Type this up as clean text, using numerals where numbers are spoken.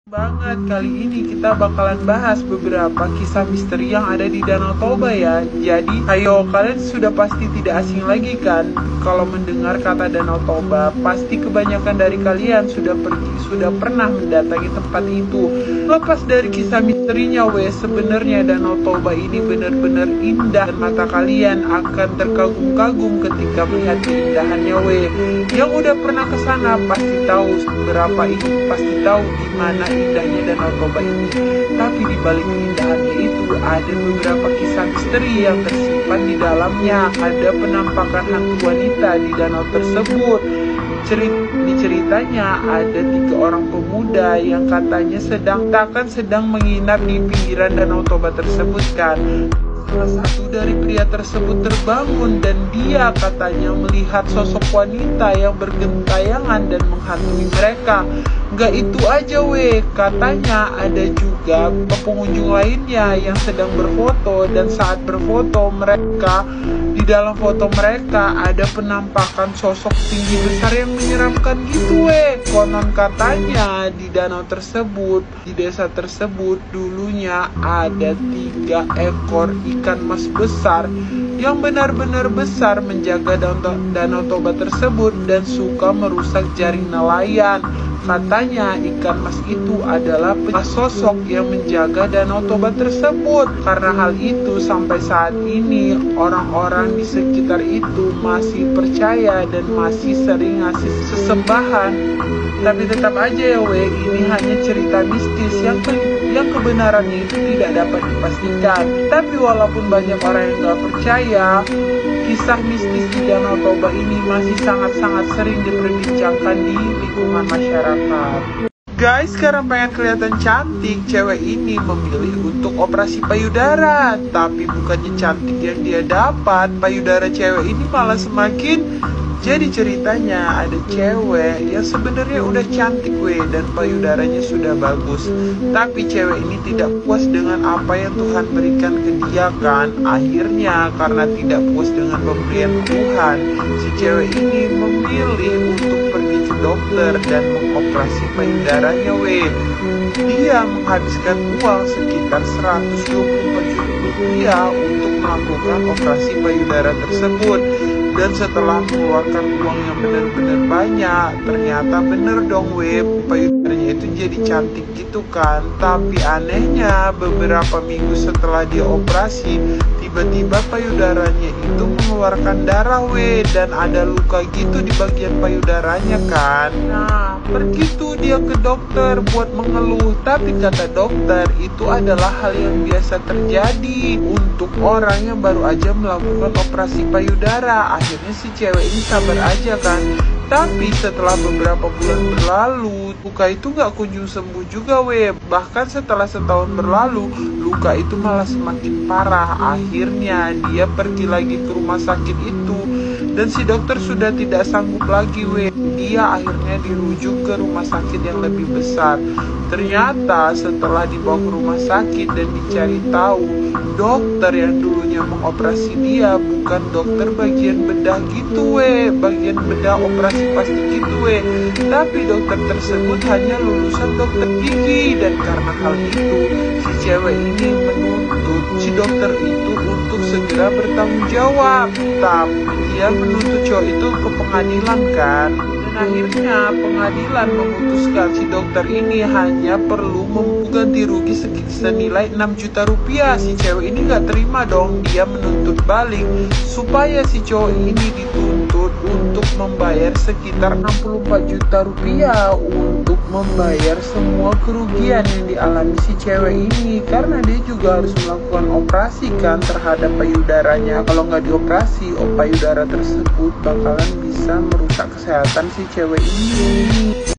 Banget, kali ini kita bakalan bahas beberapa kisah misteri yang ada di Danau Toba ya. Jadi, ayo kalian sudah pasti tidak asing lagi kan kalau mendengar kata Danau Toba. Pasti kebanyakan dari kalian sudah pernah mendatangi tempat itu. Lepas dari kisah misterinya, sebenarnya Danau Toba ini benar-benar indah dan mata kalian akan terkagum-kagum ketika melihat keindahannya Yang udah pernah ke sana pasti tahu pasti tahu gimana indahnya Danau Toba ini. Tapi di balik keindahannya itu ada beberapa kisah misteri yang tersimpan di dalamnya. Ada penampakan hantu wanita di danau tersebut. Di ceritanya ada 3 orang pemuda yang katanya sedang menginap di pinggiran Danau Toba tersebut kan. Salah satu dari pria tersebut terbangun dan dia katanya melihat sosok wanita yang bergentayangan dan menghantui mereka. Gak itu aja katanya ada juga pengunjung lainnya yang sedang berfoto, dan saat berfoto di dalam foto mereka ada penampakan sosok tinggi besar yang menyeramkan gitu Konon katanya di desa tersebut dulunya ada 3 ekor ikan mas besar yang benar-benar besar menjaga Danau Toba tersebut dan suka merusak jaring nelayan. Katanya ikan mas itu adalah sosok yang menjaga Danau Toba tersebut. Karena hal itu sampai saat ini orang-orang di sekitar itu masih percaya dan masih sering ngasih sesembahan. Tapi tetap aja ini hanya cerita mistis yang kebenarannya itu tidak dapat dipastikan. Tapi walaupun banyak orang yang gak percaya, kisah mistis di Danau Toba ini masih sangat-sangat sering diperbincangkan di lingkungan masyarakat. Guys, sekarang pengen kelihatan cantik, cewek ini memilih untuk operasi payudara. Tapi bukannya cantik yang dia dapat, payudara cewek ini malah semakin. Jadi ceritanya ada cewek yang sebenarnya udah cantik dan payudaranya sudah bagus. Tapi cewek ini tidak puas dengan apa yang Tuhan berikan ke dia kan. Akhirnya karena tidak puas dengan pemberian Tuhan, si cewek ini memilih untuk pergi ke dokter dan mengoperasi payudaranya Dia menghabiskan uang sekitar 124 juta rupiah untuk melakukan operasi payudara tersebut. Dan setelah mengeluarkan uang yang benar-benar banyak, ternyata bener dong payudaranya itu jadi cantik gitu kan. Tapi anehnya beberapa minggu setelah dia operasi, tiba-tiba payudaranya itu mengeluarkan darah dan ada luka gitu di bagian payudaranya kan. Nah, pergi tuh dia ke dokter buat mengeluh. Tapi kata dokter itu adalah hal yang biasa terjadi untuk orang yang baru aja melakukan operasi payudara. Akhirnya si cewek ini sabar aja kan. Tapi setelah beberapa bulan berlalu, luka itu gak kunjung sembuh juga Bahkan setelah setahun berlalu, luka itu malah semakin parah. Akhirnya dia pergi lagi ke rumah sakit itu, dan si dokter sudah tidak sanggup lagi Dia akhirnya dirujuk ke rumah sakit yang lebih besar. Ternyata setelah dibawa ke rumah sakit dan dicari tahu, dokter yang dulunya mengoperasi dia bukan dokter bagian bedah gitu bagian bedah operasi plastik gitu tapi dokter tersebut hanya lulusan dokter gigi. Dan karena hal itu, si cewek ini menuntut si dokter itu untuk segera bertanggung jawab. Tapi dia menuntut cowok itu ke pengadilan kan. Akhirnya pengadilan memutuskan si dokter ini hanya perlu ganti rugi senilai 6 juta rupiah. Si cewek ini gak terima dong. Dia menuntut balik supaya si cowok ini dituntut untuk membayar sekitar 64 juta rupiah untuk membayar semua kerugian yang dialami si cewek ini. Karena dia juga harus melakukan operasi kan terhadap payudaranya. Kalau nggak dioperasi, payudara tersebut bakalan bisa merusak kesehatan si cewek ini.